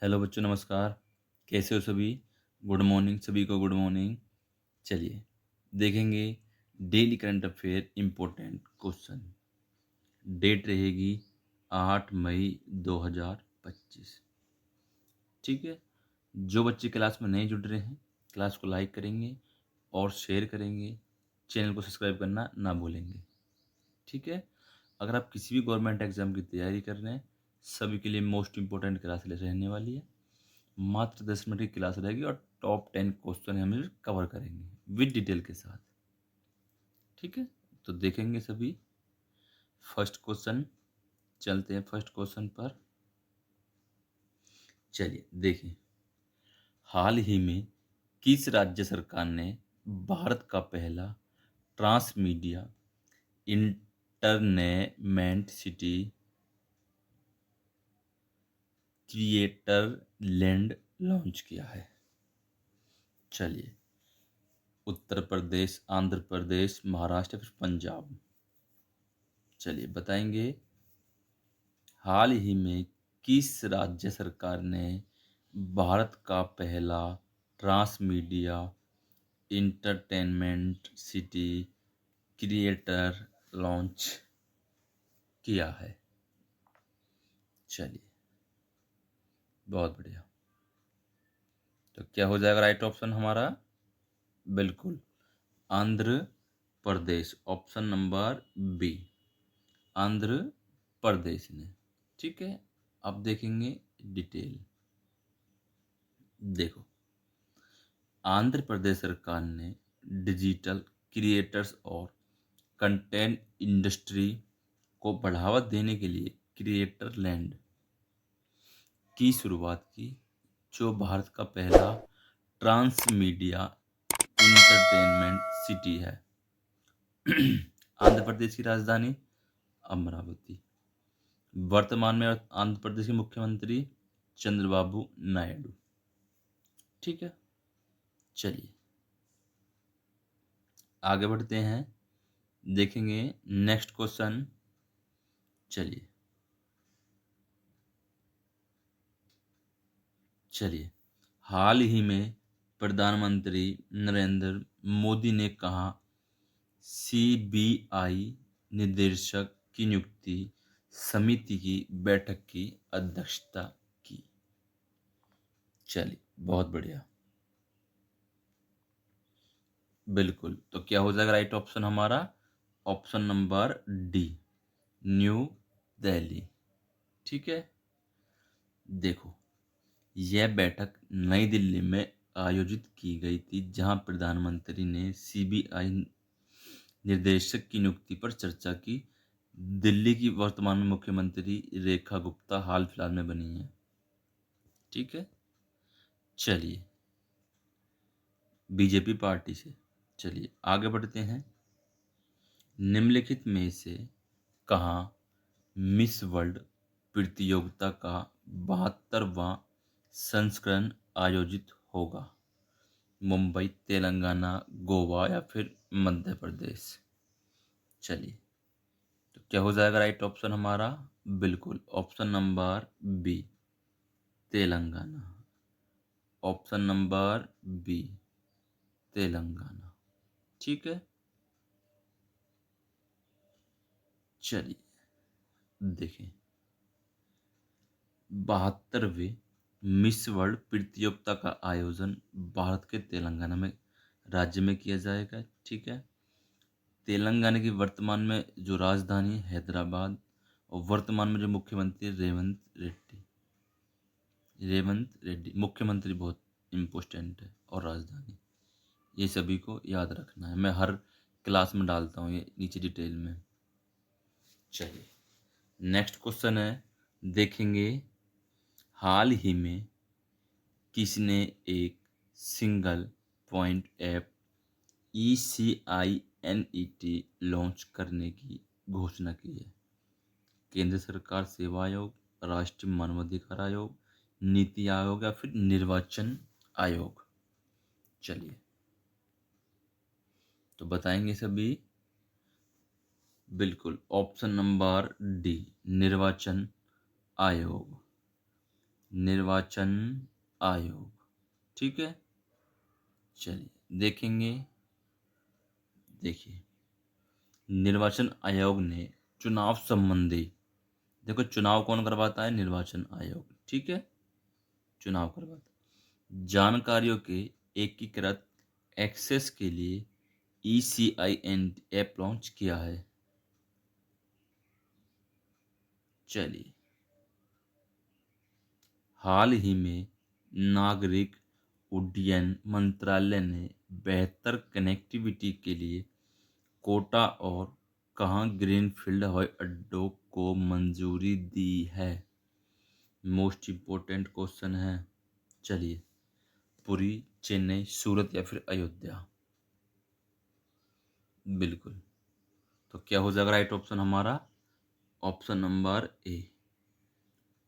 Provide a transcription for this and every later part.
Hello बच्चों, नमस्कार। कैसे हो सभी? गुड मॉर्निंग, सभी को गुड मॉर्निंग। चलिए देखेंगे daily current affair important question. Date रहेगी 8 मई 2025। ठीक है। जो बच्चे क्लास में नहीं जुड़ रहे हैं, क्लास को लाइक करेंगे और शेयर करेंगे। चैनल को सब्सक्राइब करना ना भूलेंगे। ठीक है। अगर आप किसी भी गवर्नमेंट एग्जाम की तैयारी कर रहे हैं, सभी के लिए मोस्ट इंपॉर्टेंट क्लास रहने वाली है। मात्र 10 मिनट की क्लास रहेगी और टॉप 10 क्वेश्चन हम कवर करेंगे विद डिटेल के साथ। ठीक है, तो देखेंगे सभी। फर्स्ट क्वेश्चन, चलते हैं फर्स्ट क्वेश्चन पर। चलिए देखिए, हाल ही में किस राज्य सरकार ने भारत का पहला trans media entertainment city creator land launch किया है? चलिए, उत्तर प्रदेश, आंध्र प्रदेश, महाराष्ट्र, फिर पंजाब। चलिए बताएंगे। हाल ही में किस राज्य सरकार ने भारत का पहला trans media entertainment city creator launch किया है? चलिए, बहुत बढ़िया। तो क्या हो जाएगा राइट ऑप्शन हमारा? बिल्कुल, Andhra Pradesh, option number B, Andhra Pradesh ने। ठीक है, अब देखेंगे डिटेल। देखो, आंध्र प्रदेश सरकार ने डिजिटल क्रिएटर्स और कंटेंट इंडस्ट्री को बढ़ावा देने के लिए क्रिएटर लैंड की शुरुआत की, जो भारत का पहला ट्रांस मीडिया इंटरटेनमेंट सिटी है। आंध्र प्रदेश की राजधानी अमरावती। वर्तमान में आंध्र प्रदेश के मुख्यमंत्री चंद्रबाबू नायडू। ठीक है, चलिए आगे बढ़ते हैं, देखेंगे नेक्स्ट क्वेश्चन। चलिए चलिए, हाल ही में प्रधानमंत्री नरेंद्र मोदी ने कहा सीबीआई निदेशक की नियुक्ति समिति की बैठक की अध्यक्षता की? चलिए, बहुत बढ़िया। बिल्कुल, तो क्या हो जाएगा राइट ऑप्शन हमारा? Option number D, new Delhi. ठीक है, देखो, यह बैठक नई दिल्ली में आयोजित की गई थी, जहां प्रधानमंत्री ने सीबीआई निर्देशक की नियुक्ति पर चर्चा की। दिल्ली की वर्तमान में मुख्यमंत्री रेखा गुप्ता हाल फिलहाल में बनी है। ठीक है, चलिए, बीजेपी पार्टी से। चलिए आगे बढ़ते हैं। निम्नलिखित में से कहाँ मिस वर्ल्ड प्रतियोगिता का 72वां संस्करण आयोजित होगा? मुंबई, तेलंगाना, गोवा या फिर मध्य प्रदेश? चलिए, तो क्या हो जाएगा राइट ऑप्शन हमारा? बिल्कुल, option number B, Telangana. Option number B, Telangana. ठीक है, चलिए देखें। 72वें मिस वर्ल्ड प्रतियोगिता का आयोजन भारत के तेलंगाना में राज्य में किया जाएगा। ठीक है, तेलंगाना की वर्तमान में जो राजधानी हैदराबाद और वर्तमान में जो मुख्यमंत्री रेवंत रेड्डी मुख्यमंत्री बहुत इम्पोर्टेंट है, और राजधानी, ये सभी को याद रखना है। मैं हर क्लास में डालता हूँ ये नीचे डिटेल में। चलिए नेक्स्ट क्वेश्चन है, देखेंगे। हाल ही में किसने एक single point app ECINET launch करने की घोषणा की है? केंद्र सरकार, सेवा आयोग, राष्ट्रीय मानवाधिकार आयोग, नीति आयोग या फिर निर्वाचन आयोग? चलिए, तो बताएंगे सभी। बिल्कुल, ऑप्शन नंबर डी, निर्वाचन आयोग। निर्वाचन आयोग। ठीक है, चलिए देखेंगे। देखिए, निर्वाचन आयोग ने चुनाव संबंधी, देखो चुनाव कौन करवाता है? निर्वाचन आयोग। ठीक है, चुनाव करवाता है। जानकारियों के एकीकृत एक्सेस के लिए ECIN ऐप लॉन्च किया है। चलिए, हाल ही में नागरिक उड्डयन मंत्रालय ने बेहतर कनेक्टिविटी के लिए कोटा और कहाँ ग्रीनफील्ड हवाई अड्डों को मंजूरी दी है? मोस्ट इम्पोर्टेंट क्वेश्चन है। चलिए, पुरी, चेन्नई, सूरत या फिर अयोध्या? बिल्कुल, तो क्या हो जाएगा राइट ऑप्शन हमारा? Option number A,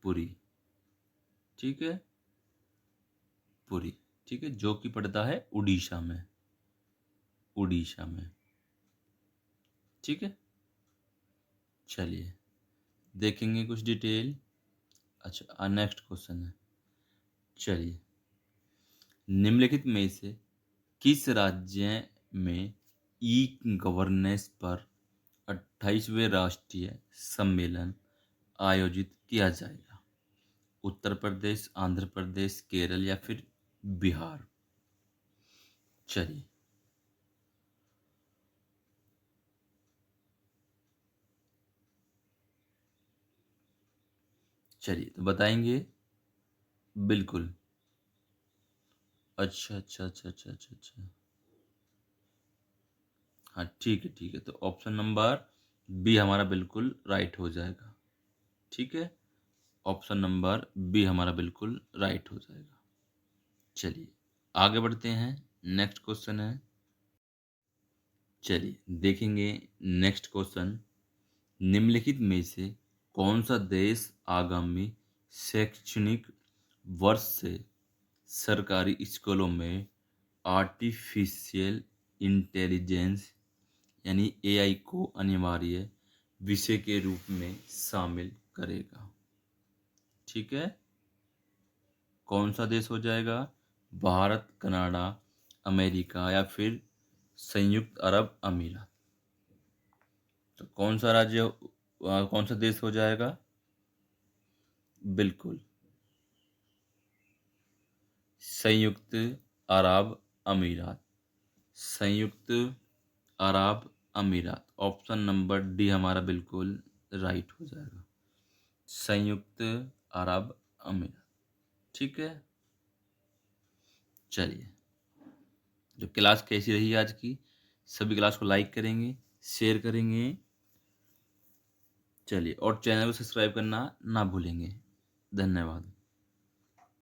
Puri. ठीक है, पुरी। ठीक है, जो कि पड़ता है उड़ीसा में। उड़ीसा में। ठीक है, चलिए देखेंगे कुछ डिटेल। अच्छा, नेक्स्ट क्वेश्चन है। चलिए, निम्नलिखित में से किस राज्य में ई गवर्नेंस पर 28वें राष्ट्रीय सम्मेलन आयोजित किया जाएगा? उत्तर प्रदेश, आंध्र प्रदेश, केरल या फिर बिहार? चलिए, चलिए तो बताएंगे। बिल्कुल। अच्छा अच्छा अच्छा अच्छा अच्छा अच्छा। हाँ ठीक है, ठीक है, तो ऑप्शन नंबर बी हमारा बिल्कुल राइट हो जाएगा। ठीक है, ऑप्शन नंबर बी हमारा बिल्कुल राइट हो जाएगा। चलिए आगे बढ़ते हैं। नेक्स्ट क्वेश्चन है। चलिए देखेंगे नेक्स्ट क्वेश्चन। निम्नलिखित में से कौन सा देश आगामी शैक्षणिक वर्ष से सरकारी स्कूलों में आर्टिफिशियल इंटेलिजेंस यानी AI को अनिवार्य विषय के रूप में शामिल करेगा? ठीक है, कौन सा देश हो जाएगा? भारत, कनाडा, अमेरिका या फिर संयुक्त अरब अमीरात? तो कौन सा राज्य, कौन सा देश हो जाएगा? बिल्कुल, संयुक्त अरब अमीरात। संयुक्त अरब अमीरात, ऑप्शन नंबर डी हमारा बिल्कुल राइट हो जाएगा। संयुक्त अरब अमीरात। ठीक है, चलिए, जो क्लास कैसी रही आज की? सभी क्लास को लाइक करेंगे, शेयर करेंगे। चलिए, और चैनल को सब्सक्राइब करना ना भूलेंगे। धन्यवाद।